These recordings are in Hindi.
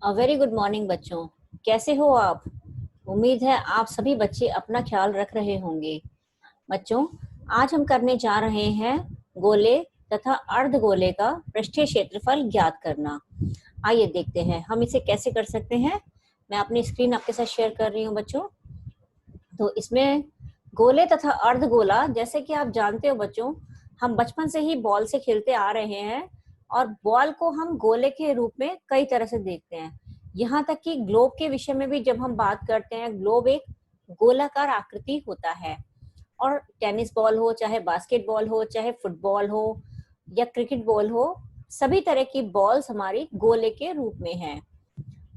वेरी गुड मॉर्निंग बच्चों। कैसे हो आप? उम्मीद है आप सभी बच्चे अपना ख्याल रख रहे होंगे। बच्चों, आज हम करने जा रहे हैं गोले तथा अर्धगोले का पृष्ठीय क्षेत्रफल ज्ञात करना। आइए देखते हैं हम इसे कैसे कर सकते हैं। मैं अपनी स्क्रीन आपके साथ शेयर कर रही हूँ बच्चों। तो इसमें गोले तथा अर्धगोला, जैसे कि आप जानते हो बच्चों, हम बचपन से ही बॉल से खेलते आ रहे हैं और बॉल को हम गोले के रूप में कई तरह से देखते हैं। यहाँ तक कि ग्लोब के विषय में भी जब हम बात करते हैं, ग्लोब एक गोलाकार आकृति होता है। और टेनिस बॉल हो, चाहे बास्केटबॉल हो, चाहे फुटबॉल हो या क्रिकेट बॉल हो, सभी तरह की बॉल्स हमारी गोले के रूप में हैं।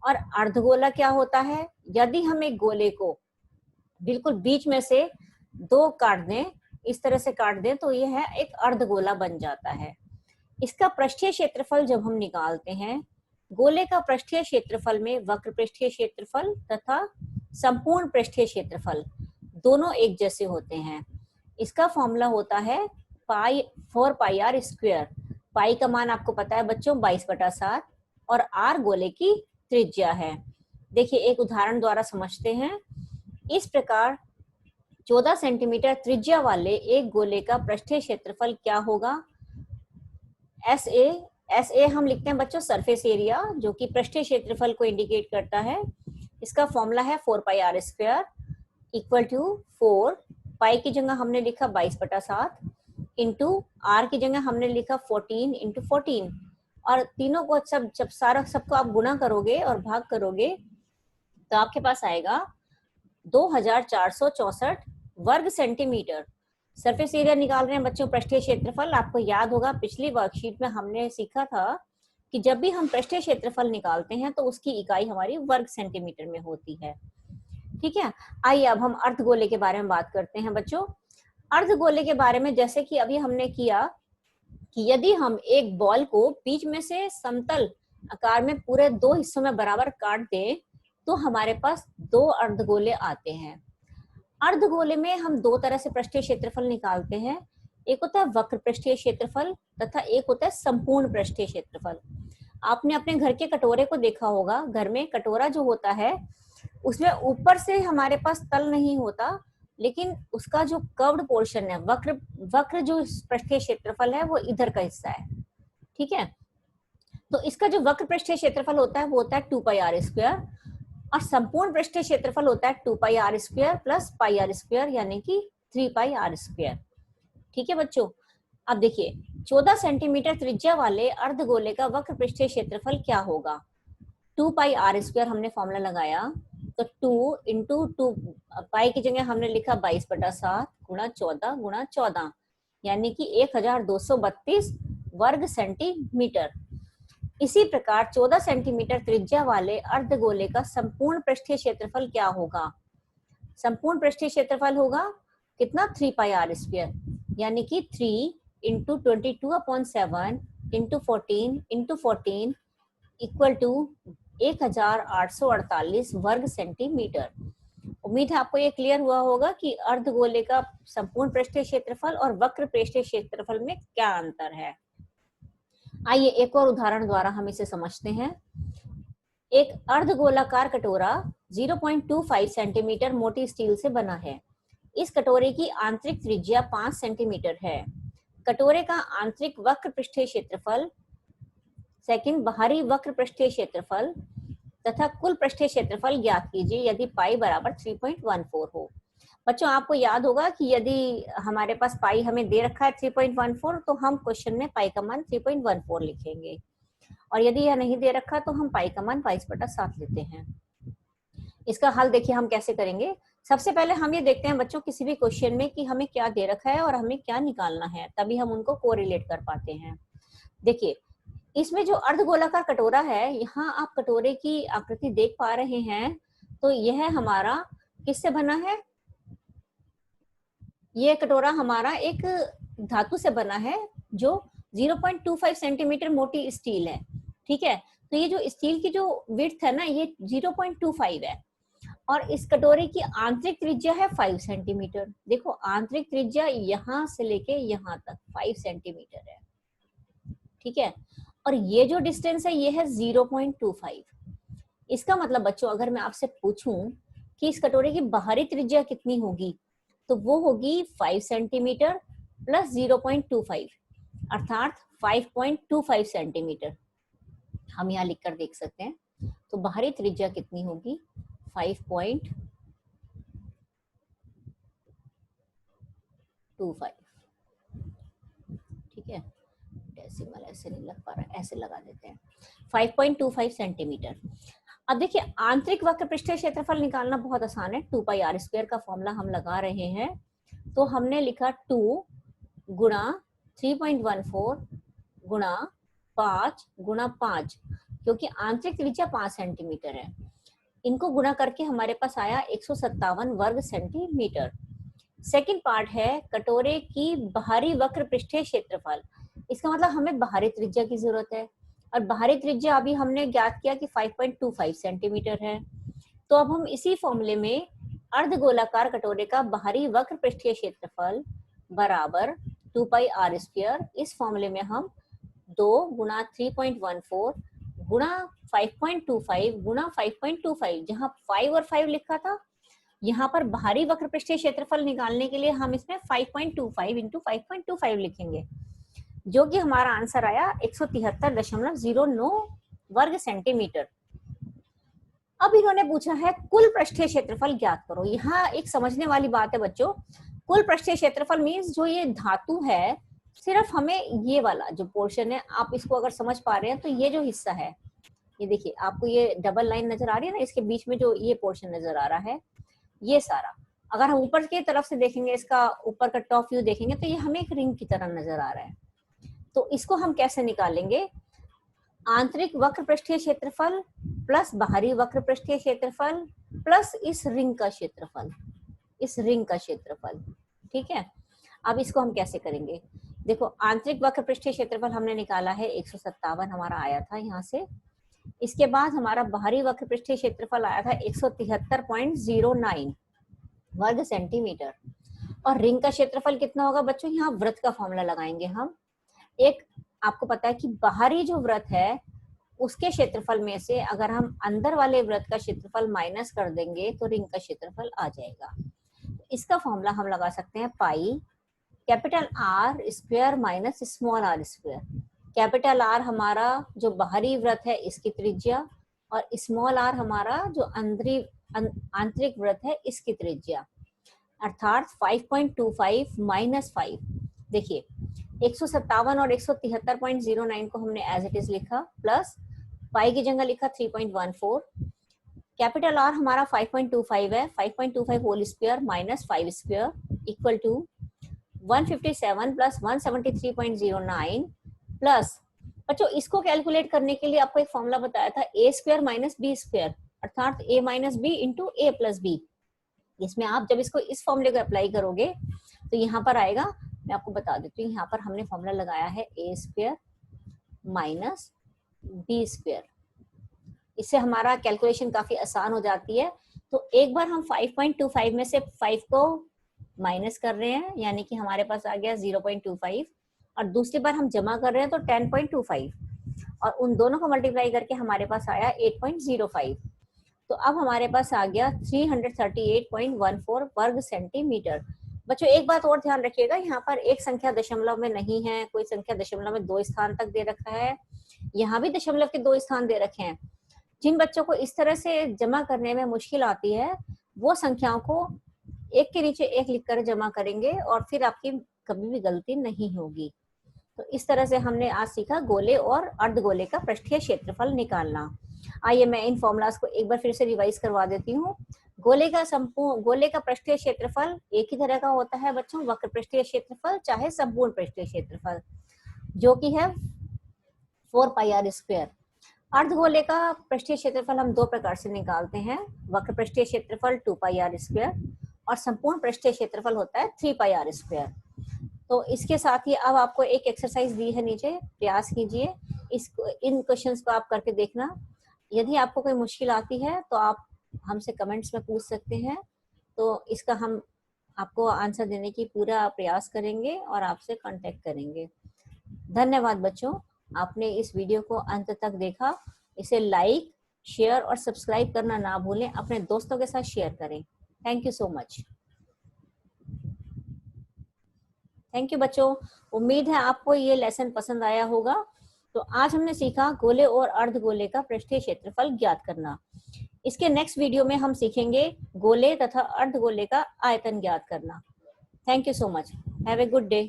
और अर्धगोला क्या होता है? यदि हम एक गोले को बिल्कुल बीच में से दो काट दें, इस तरह से काट दें, तो यह एक अर्धगोला बन जाता है। इसका पृष्ठीय क्षेत्रफल जब हम निकालते हैं, गोले का पृष्ठीय क्षेत्रफल में वक्र पृष्ठीय क्षेत्रफल तथा संपूर्ण पृष्ठीय क्षेत्रफल दोनों एक जैसे होते हैं। इसका फॉर्मूला होता है पाई 4 पाई r स्क्वायर। पाई का मान आपको पता है बच्चों 22/7 और r गोले की त्रिज्या है। देखिए एक उदाहरण द्वारा समझते हैं। इस प्रकार 14 सेंटीमीटर त्रिज्या वाले एक गोले का पृष्ठीय क्षेत्रफल क्या होगा? एस ए हम लिखते हैं बच्चों सरफेस एरिया, जो कि पृष्ठीय क्षेत्रफल को इंडिकेट करता है। इसका फॉर्मूला है 4 पाई r स्क्वायर इक्वल टू 4 पाई की जगह हमने लिखा 22/7 इंटू r की जगह हमने लिखा 14 इंटू 14। और तीनों को जब सबको आप गुणा करोगे और भाग करोगे तो आपके पास आएगा 2464 वर्ग सेंटीमीटर। सरफेस एरिया निकाल रहे हैं बच्चों, पृष्ठीय क्षेत्रफल। आपको याद होगा पिछली वर्कशीट में हमने सीखा था कि जब भी हम पृष्ठीय क्षेत्रफल निकालते हैं तो उसकी इकाई हमारी वर्ग सेंटीमीटर में होती है। ठीक है, आइए अब हम अर्धगोले के बारे में बात करते हैं बच्चों। अर्धगोले के बारे में जैसे कि अभी हमने किया कि यदि हम एक बॉल को बीच में से समतल आकार में पूरे दो हिस्सों में बराबर काट दें तो हमारे पास दो अर्धगोले आते हैं। अर्धगोले में हम दो तरह से पृष्ठीय क्षेत्रफल निकालते हैं। एक होता है वक्र पृष्ठीय क्षेत्रफल तथा एक होता है संपूर्ण पृष्ठीय क्षेत्रफल। आपने अपने घर के कटोरे को देखा होगा। घर में कटोरा जो होता है उसमें ऊपर से हमारे पास तल नहीं होता, लेकिन उसका जो कर्व्ड पोर्शन है, वक्र जो पृष्ठीय क्षेत्रफल है वो इधर का हिस्सा है। ठीक है, तो इसका जो वक्र पृष्ठीय क्षेत्रफल होता है वो होता है 2 पाई r स्क्वायर और संपूर्ण पृष्ठीय क्षेत्रफल होता है 2 पाई r square plus pi r square यानी कि 3 पाई r स्क्वायर। ठीक है बच्चों, अब देखिए 14 सेंटीमीटर त्रिज्या वाले अर्धगोले का वक्र पृष्ठीय क्षेत्रफल क्या होगा? 2 पाई r स्क्वायर हमने फॉर्मूला लगाया तो 2 इंटू 2 पाई की जगह हमने लिखा 22/7 गुणा 14 गुणा 14 यानी कि 1232 वर्ग सेंटीमीटर। इसी प्रकार 14 सेंटीमीटर त्रिज्या वाले अर्धगोले का संपूर्ण पृष्ठीय क्षेत्रफल क्या होगा? संपूर्ण पृष्ठीय क्षेत्रफल होगा कितना? 3 पाई r स्क्वायर यानी कि 3 इंटू 22/7 इंटू 14 इक्वल टू 1848 वर्ग सेंटीमीटर। उम्मीद है आपको ये क्लियर हुआ होगा कि अर्धगोले का संपूर्ण पृष्ठीय क्षेत्रफल और वक्र पृष्ठीय क्षेत्रफल में क्या अंतर है। आइए एक और उदाहरण द्वारा हम इसे समझते हैं। एक अर्धगोलाकार कटोरा 0.25 सेंटीमीटर मोटी स्टील से बना है। इस कटोरे की आंतरिक त्रिज्या 5 सेंटीमीटर है। कटोरे का आंतरिक वक्र पृष्ठीय क्षेत्रफल, सेकंड बाहरी वक्र पृष्ठीय क्षेत्रफल तथा कुल पृष्ठीय क्षेत्रफल ज्ञात कीजिए यदि पाई बराबर 3.14 हो। बच्चों आपको याद होगा कि यदि हमारे पास पाई हमें दे रखा है 3.14 तो हम क्वेश्चन में पाई का मान 3.14 लिखेंगे, और यदि यह नहीं दे रखा तो हम पाई का मान 22/7 लेते हैं। इसका हल देखिए हम कैसे करेंगे। सबसे पहले हम ये देखते हैं बच्चों किसी भी क्वेश्चन में कि हमें क्या दे रखा है और हमें क्या निकालना है, तभी हम उनको कोरिलेट कर पाते हैं। देखिए इसमें जो अर्धगोलाकार कटोरा है, यहाँ आप कटोरे की आकृति देख पा रहे हैं, तो यह हमारा किससे बना है? ये कटोरा हमारा एक धातु से बना है जो 0.25 सेंटीमीटर मोटी स्टील है। ठीक है, तो ये जो स्टील की जो विड्थ है ना, ये 0.25 है और इस कटोरे की आंतरिक त्रिज्या है 5 सेंटीमीटर। देखो आंतरिक त्रिज्या यहाँ से लेके यहाँ तक 5 सेंटीमीटर है। ठीक है, और ये जो डिस्टेंस है ये है 0.25। इसका मतलब बच्चों अगर मैं आपसे पूछूं कि इस कटोरे की बाहरी त्रिज्या कितनी होगी, तो वो होगी 5 सेंटीमीटर प्लस 0.25 अर्थात 5.25 सेंटीमीटर। हम यहाँ लिख कर देख सकते हैं। तो बाहरी त्रिज्या कितनी होगी? 5.25। ठीक है, डेसिमल ऐसे नहीं लग पा रहा है, ऐसे लगा देते हैं, 5.25 सेंटीमीटर। अब देखिए आंतरिक वक्र पृष्ठीय क्षेत्रफल निकालना बहुत आसान है। 2πr² का फॉर्मूला हम लगा रहे हैं। तो हमने लिखा 2 गुणा 3.14 गुणा 5 गुणा 5, क्योंकि आंतरिक त्रिज्या 5 सेंटीमीटर है। इनको गुणा करके हमारे पास आया 157 वर्ग सेंटीमीटर। सेकंड पार्ट है कटोरे की बाहरी वक्र पृष्ठीय क्षेत्रफल। इसका मतलब हमें बाहरी त्रिज्या की जरूरत है, और बाहरी त्रिज्या अभी हमने ज्ञात किया कि 5.25 सेंटीमीटर है। तो अब हम इसी फॉर्मूले में अर्धगोलाकार कटोरे का बाहरी वक्र पृष्ठीय क्षेत्रफल बराबर 2πr², इस फॉर्मूले में हम 2 गुणा 3.14 गुणा 5.25 गुणा 5.25, जहां 5 और 5 लिखा था, यहाँ पर बाहरी वक्र पृष्ठीय क्षेत्रफल निकालने के लिए हम इसमें 5.25 इंटू 5.25 लिखेंगे, जो कि हमारा आंसर आया 173.09 वर्ग सेंटीमीटर। अब इन्होंने पूछा है कुल पृष्ठीय क्षेत्रफल ज्ञात करो। यहाँ एक समझने वाली बात है बच्चों, कुल पृष्ठीय क्षेत्रफल मीन्स जो ये धातु है, सिर्फ हमें ये वाला जो पोर्शन है, आप इसको अगर समझ पा रहे हैं तो ये जो हिस्सा है, ये देखिए आपको ये डबल लाइन नजर आ रही है ना, इसके बीच में जो ये पोर्शन नजर आ रहा है, ये सारा अगर हम ऊपर की तरफ से देखेंगे, इसका ऊपर का टॉप व्यू देखेंगे, तो ये हमें एक रिंग की तरह नजर आ रहा है। तो इसको हम कैसे निकालेंगे? आंतरिक वक्र पृष्ठीय क्षेत्रफल प्लस बाहरी वक्र पृष्ठीय क्षेत्रफल प्लस इस रिंग का क्षेत्रफल, इस रिंग का क्षेत्रफल। ठीक है, अब इसको हम कैसे करेंगे? देखो आंतरिक वक्र पृष्ठीय क्षेत्रफल हमने निकाला है 157 हमारा आया था यहाँ से। इसके बाद हमारा बाहरी वक्र पृष्ठीय क्षेत्रफल आया था 173.09 वर्ग सेंटीमीटर। और रिंग का क्षेत्रफल कितना होगा बच्चों? यहाँ वृत्त का फॉर्मूला लगाएंगे हम। एक आपको पता है कि बाहरी जो वृत्त है उसके क्षेत्रफल में से अगर हम अंदर वाले वृत्त का क्षेत्रफल माइनस कर देंगे तो रिंग का क्षेत्रफल आ जाएगा। इसका फॉर्मूला हम लगा सकते हैं pi capital R square minus small r square. Capital R हमारा जो बाहरी वृत्त है इसकी त्रिज्या, और स्मॉल आर हमारा जो आंतरिक वृत्त है इसकी त्रिज्या, अर्थात 5.25 माइनस 5। देखिए 157 और 173.09 को हमने एज इट इज लिखा, प्लस पाई की जगह लिखा 3.14। कैपिटल आर हमारा 5.25 है, 5.25 whole square minus 5 square equal to 157 plus 173.09 plus, बच्चों इसको कैलकुलेट करने के लिए आपको एक फॉर्मूला बताया था ए स्क्वायर माइनस बी स्क्वायर, अर्थात ए माइनस बी इंटू ए प्लस बी। इसमें आप जब इसको इस फॉर्मूले को अप्लाई करोगे तो यहाँ पर आएगा, मैं आपको बता देती हूँ, यहाँ पर हमने फॉर्मूला लगाया है ए स्क्वायर माइनस बी स्क्वायर। इससे हमारा कैलकुलेशन काफी आसान हो जाती है। तो एक बार हम 5.25 में से 5 को माइनस कर रहे हैं, यानी कि हमारे पास आ गया 0.25, और दूसरी बार हम जमा कर रहे हैं तो 10.25, और उन दोनों को मल्टीप्लाई करके हमारे पास आया 8.05। तो अब हमारे पास आ गया 338.14 वर्ग सेंटीमीटर। बच्चों एक बात और ध्यान रखिएगा, यहाँ पर एक संख्या दशमलव में नहीं है, कोई संख्या दशमलव में 2 स्थान तक दे रखा है, यहाँ भी दशमलव के 2 स्थान दे रखे हैं। जिन बच्चों को इस तरह से जमा करने में मुश्किल आती है वो संख्याओं को एक के नीचे एक लिखकर जमा करेंगे और फिर आपकी कभी भी गलती नहीं होगी। तो इस तरह से हमने आज सीखा गोले और अर्धगोले का पृष्ठीय क्षेत्रफल निकालना। आइए मैं इन फॉर्मूलाज को एक बार फिर से रिवाइज करवा देती हूँ। गोले का पृष्ठीय क्षेत्रफल एक ही तरह का होता है बच्चों, वक्र पृष्ठीय क्षेत्रफल चाहे संपूर्ण पृष्ठीय क्षेत्रफल, जो कि है 4πr²। अर्धगोले का पृष्ठीय क्षेत्रफल हम 2 प्रकार से निकालते हैं, वक्र पृष्ठीय क्षेत्रफल 2πr² और संपूर्ण पृष्ठीय क्षेत्रफल होता है 3πr²। तो इसके साथ ही अब आपको एक एक्सरसाइज दी है नीचे, प्रयास कीजिए इन क्वेश्चंस को आप करके देखना। यदि आपको कोई मुश्किल आती है तो आप हमसे कमेंट्स में पूछ सकते हैं, तो इसका हम आपको आंसर देने की पूरा प्रयास करेंगे और आपसे कांटेक्ट करेंगे। धन्यवाद बच्चों, आपने इस वीडियो को अंत तक देखा। इसे लाइक, शेयर और सब्सक्राइब करना ना भूलें, अपने दोस्तों के साथ शेयर करें। Thank you so much. Thank you बच्चों, उम्मीद है आपको ये लेसन पसंद आया होगा। तो आज हमने सीखा गोले और अर्धगोले का पृष्ठीय क्षेत्रफल ज्ञात करना। इसके नेक्स्ट वीडियो में हम सीखेंगे गोले तथा अर्धगोले का आयतन ज्ञात करना। Thank you so much. Have a good day.